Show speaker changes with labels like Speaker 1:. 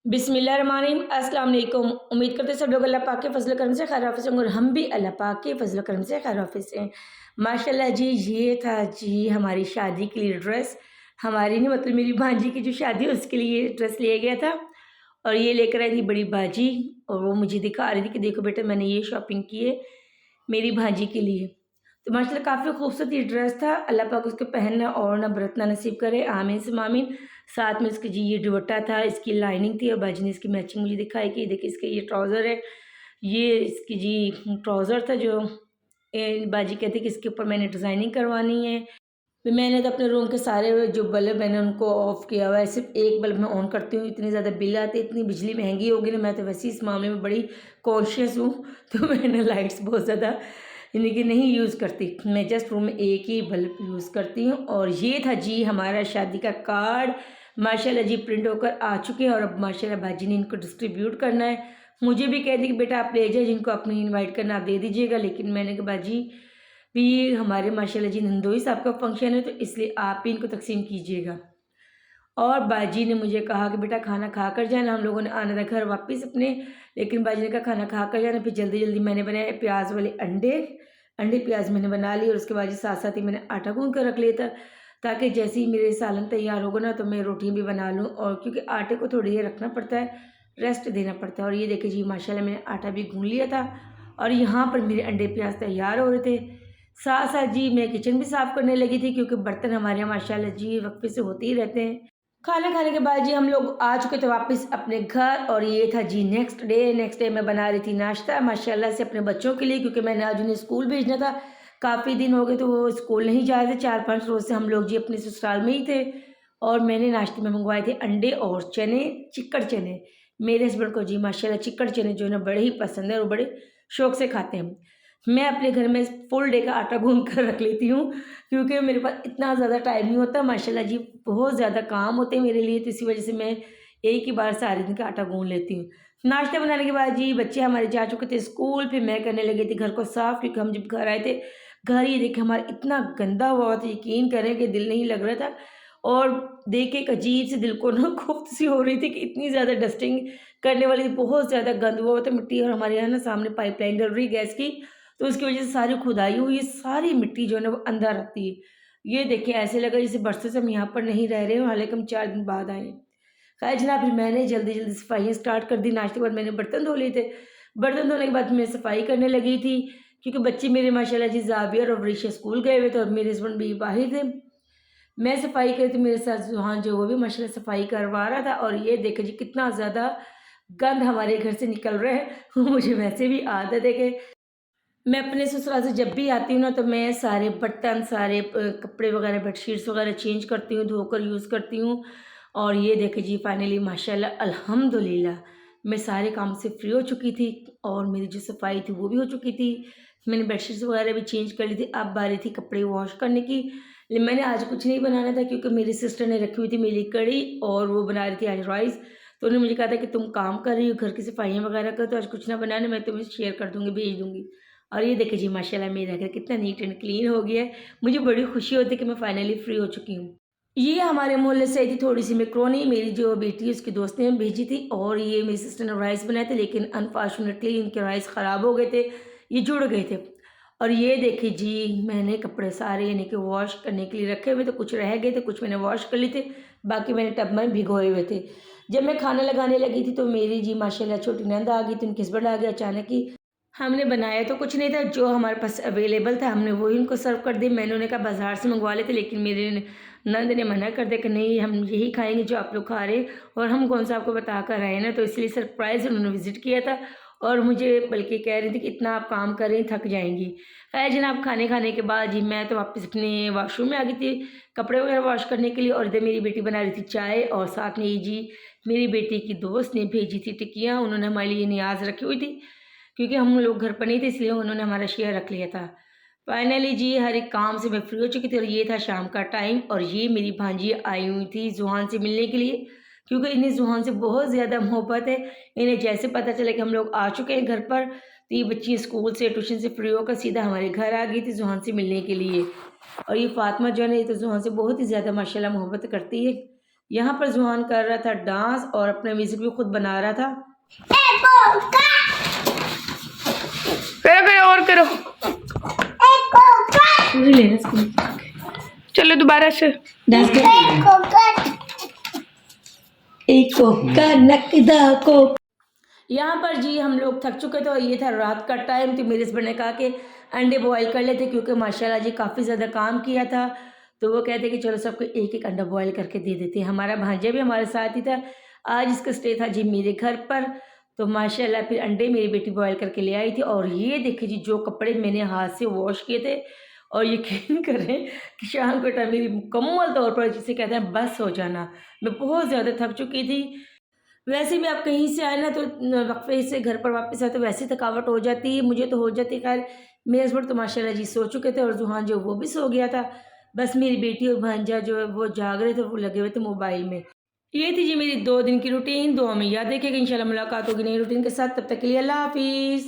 Speaker 1: बिस्मिल्लाहिर्रहमानिर्रहीम अस्सलाम वालेकुम। उम्मीद करते हैं सब लोग अल्लाह पाक के फजल करम से खैर वाफिस होंगे और हम भी अल्लाह पाक के फजल करम से खैर वाफिस हैं। माशाल्लाह जी, ये था जी हमारी शादी के लिए ड्रेस। हमारी नहीं, मतलब मेरी भांजी की जो शादी है उसके लिए ये ड्रेस लिया गया था और ये लेकर आई थी बड़ी बाजी। और वो मुझे दिखा रही थी कि देखो बेटा, मैंने ये शॉपिंग की है मेरी भांजी के लिए। तो माशाल्लाह काफ़ी खूबसूरत ये ड्रेस था। अल्लाह पाक उसको पहनना और ना बरतना नसीब करे, आमीन सुम्मा आमीन। साथ में इसकी जी ये दुपट्टा था, इसकी लाइनिंग थी और बाजी ने इसकी मैचिंग मुझे दिखाई कि देखिए इसका ये ट्राउज़र है। ये इसकी जी ट्राउज़र था जो बाजी कहती कि इसके ऊपर मैंने डिज़ाइनिंग करवानी है। फिर मैंने तो अपने रूम के सारे जो बल्ब मैंने उनको ऑफ़ किया हुआ है, सिर्फ़ एक बल्ब मैं ऑन करती हूँ। इतनी ज़्यादा बिल आती है, इतनी बिजली महंगी हो गई ना, मैं तो वैसे ही इस मामले में बड़ी कॉन्शियस हूँ। तो मैंने लाइट्स बहुत ज़्यादा यानी कि नहीं यूज़ करती। मैं जस्ट रूम में एक ही बल्ब यूज़ करती हूँ। और ये था जी हमारा शादी का कार्ड। माशाल्लाह जी प्रिंट होकर आ चुके हैं और अब माशाल्लाह बाजी ने इनको डिस्ट्रीब्यूट करना है। मुझे भी कह दी कि बेटा आप ले जाइए, जिनको आपने इनवाइट करना आप दे दीजिएगा। लेकिन मैंने कहा बाजी भी हमारे माशाल्लाह जी नंदोई साहब का फंक्शन है, तो इसलिए आप ही इनको तकसीम कीजिएगा। और बाजी ने मुझे कहा कि बेटा खाना खा कर जाना, हम लोगों ने आना था घर वापस अपने। लेकिन बाजी ने कहा खाना खा कर जाना। फिर जल्दी जल्दी मैंने बनाए प्याज वाले अंडे। अंडे प्याज मैंने बना लिए और उसके बाद जी साथ साथ ही मैंने आटा गूंद कर रख लिया था, ताकि जैसे ही मेरे सालन तैयार होगा ना तो मैं रोटी भी बना लूँ। और क्योंकि आटे को थोड़ी देर रखना पड़ता है, रेस्ट देना पड़ता है। और ये देखिए जी माशाल्लाह मैंने आटा भी गूंद लिया था और यहाँ पर मेरे अंडे प्याज तैयार हो रहे थे। साथ साथ जी मैं किचन भी साफ़ करने लगी थी, क्योंकि बर्तन हमारे यहाँ माशाल्लाह जी वक्फे से होते ही रहते हैं। खाना खाने के बाद जी हम लोग आ चुके थे वापस अपने घर। और ये था जी नेक्स्ट डे मैं बना रही थी नाश्ता माशाल्लाह से अपने बच्चों के लिए, क्योंकि मैंने आज उन्हें स्कूल भेजना था। काफ़ी दिन हो गए तो वो स्कूल नहीं जा रहे थे, 4-5 रोज़ से हम लोग जी अपने ससुराल में ही थे। और मैंने नाश्ते में मंगवाए थे अंडे और चने, चिक्कड़ चने। मेरे हस्बैंड को जी माशाल्लाह चिक्कड़ चने जो है ना बड़े ही पसंद है और बड़े शौक से खाते हैं। मैं अपने घर में फुल डे का आटा गूँध कर रख लेती हूँ, क्योंकि मेरे पास इतना ज़्यादा टाइम नहीं होता माशाल्लाह जी, बहुत ज़्यादा काम होते हैं मेरे लिए। तो इसी वजह से मैं एक ही बार सारे दिन का आटा गूँध लेती हूँ। नाश्ता बनाने के बाद जी बच्चे हमारे जा चुके थे स्कूल। फिर मैं करने लगी थी घर को साफ़, क्योंकि हम जब घर आए थे, घर ये देखिए हमारा इतना गंदा हुआ था, यकीन करें कि दिल नहीं लग रहा था। और देख के एक अजीब सी दिल को ना खुफ्त सी हो रही थी कि इतनी ज़्यादा डस्टिंग करने वाली थी, बहुत ज़्यादा गंद हुआ था मिट्टी। और हमारे यहाँ ना सामने पाइपलाइन डल रही गैस की, तो उसकी वजह से सारी खुदाई हुई है, सारी मिट्टी जो है ना वो अंदर आती है। ये देखिए ऐसे लगा जैसे बरसों से हम यहाँ पर नहीं रह रहे हैं, हालाँकि हम 4 दिन बाद आए हैं। खैर जनाब, फिर मैंने जल्दी-जल्दी सफाइयाँ स्टार्ट कर दी। नाश्ते के बाद मैंने बर्तन धो लिए थे। बर्तन धोने के बाद मैं सफाई करने लगी थी, क्योंकि बच्चे मेरे माशाल्लाह जी ज़ावियर और वरीशा स्कूल गए हुए थे और मेरे हस्बैंड भी बाहर थे। मैं सफाई कर रही थी, मेरे साथ ज़ुहान जो वो भी माशाल्लाह सफाई करवा रहा था। और ये देखिए जी कितना ज़्यादा गंद हमारे घर से निकल रहा है। मुझे वैसे भी आदत है कि मैं अपने ससुराल से जब भी आती हूँ ना, तो मैं सारे बर्तन, सारे कपड़े वगैरह, बेडशीट्स वगैरह चेंज करती हूँ, धोकर यूज़ करती हूँ। और ये देखिए जी फाइनली माशाल्लाह अल्हम्दुलिल्लाह मैं सारे काम से फ्री हो चुकी थी और मेरी जो सफाई थी वो भी हो चुकी थी। मैंने बेडशीट्स वगैरह भी चेंज कर ली थी। अब बारी थी कपड़े वॉश करने की। मैंने आज कुछ नहीं बनाना था, क्योंकि मेरी सिस्टर ने रखी हुई थी मेरी कढ़ी और वो बना रही थी आज राइस। तो उन्होंने मुझे कहा था कि तुम काम कर रही हो, घर की सफाइयाँ वगैरह कर, तो आज कुछ ना बनाना, मैं तुम्हें शेयर कर दूँगी, भेज दूँगी। और ये देखिए जी माशाल्लाह मेरा घर कितना नीट एंड क्लीन हो गया है। मुझे बड़ी खुशी होती है कि मैं फाइनली फ्री हो चुकी हूँ। ये हमारे मोहल्ले से आई थी थोड़ी-सी मैक्रोनी, मेरी जो बेटी है उसकी दोस्त ने भेजी थी। और ये मेरी सिस्टर ने राइस बनाए थे, लेकिन अनफॉर्चुनेटली इनके राइस ख़राब हो गए थे, ये जुड़ गए थे। और ये देखिए जी मैंने कपड़े सारे यानी कि वॉश करने के लिए रखे हुए थे, कुछ रह गए थे, कुछ मैंने वॉश कर लिए थे, बाकी मैंने टब में भिगोए हुए थे। जब मैं खाना लगाने लगी थी तो मेरी जी माशाल्लाह छोटी नंद आ गई थी, उनके हस्बैंड आ गए अचानक ही। हमने बनाया तो कुछ नहीं था, जो हमारे पास अवेलेबल था हमने वही उनको सर्व कर दी। मैंने उन्हें कहा बाज़ार से मंगवा लेते, लेकिन मेरे नंद ने मना कर दिया कि नहीं, हम यही खाएँगे जो आप लोग खा रहे हैं। और हम कौन सा आपको बता कर आए ना, तो इसलिए सरप्राइज़ उन्होंने विज़िट किया था। और मुझे बल्कि कह रही थी कि इतना आप काम कर रही हैं, थक जाएँगी। खैर जनाब, खाने खाने के बाद जी मैं तो वापस अपने वॉशरूम में आ गई थी कपड़े वगैरह वॉश करने के लिए। और इधर मेरी बेटी बना रही थी चाय और साथ में ये जी मेरी बेटी की दोस्त ने भेजी थी टिक्कियाँ, उन्होंने हमारे लिए नियाज़ रखी हुई थी, क्योंकि हम लोग घर पर नहीं थे इसलिए उन्होंने हमारा शेयर रख लिया था। फाइनली जी हर एक काम से मैं फ्री हो चुकी थी और ये था शाम का टाइम। और ये मेरी भांजी आई हुई थी ज़ुहान से मिलने के लिए, क्योंकि इन्हें ज़ुहान से बहुत ज़्यादा मोहब्बत है। इन्हें जैसे पता चला कि हम लोग आ चुके हैं घर पर, तो ये बच्ची स्कूल से ट्यूशन से फ्री होकर सीधा हमारे घर आ गई थी ज़ुहान से मिलने के लिए। और ये फ़ातिमा जो है ना, ये तो ज़ुहान से बहुत ही ज़्यादा माशाल्लाह मोहब्बत करती है। यहाँ पर जुहान कर रहा था डांस और अपने म्यूजिक भी खुद बना रहा था।
Speaker 2: करो और करो, चलो दोबारा से
Speaker 1: डांस कर। एक कोका नकदा को। यहाँ पर जी हम लोग थक चुके थे और ये था रात का टाइम, तो मेरे हस्बैंड ने कहा कि अंडे बॉईल कर लेते क्योंकि माशाल्लाह जी काफ़ी ज़्यादा काम किया था। तो वो कहते कि चलो सबको एक एक अंडा बॉईल करके दे देते। हमारा भांजा भी हमारे साथ ही था, आज इसका स्टे था जी मेरे घर पर। तो माशाल्लाह फिर अंडे मेरी बेटी बॉईल करके ले आई थी। और ये देखिए जी जो कपड़े मैंने हाथ से वॉश किए थे, और यकीन करें कि शाम के टाइम मेरी मुकम्मल तौर पर जिसे कहते हैं बस हो जाना, मैं बहुत ज़्यादा थक चुकी थी। वैसे भी आप कहीं से आए ना तो वक्फे से घर पर वापस आए तो वैसे थकावट हो जाती है, मुझे तो हो जाती है। खैर मेरे हस्बैंड तो माशाल्लाह जी सो चुके थे और जुहान जो वो भी सो गया था। बस मेरी बेटी और भांजा जो है वो जाग रहे थे, वो लगे हुए थे मोबाइल में। ये थी जी मेरी 2 दिन की रूटीन। दुआ में याद रखिएगा, इंशाल्लाह मुलाकात होगी नई रूटीन के साथ। तब तक के लिए अल्लाह हाफिज़।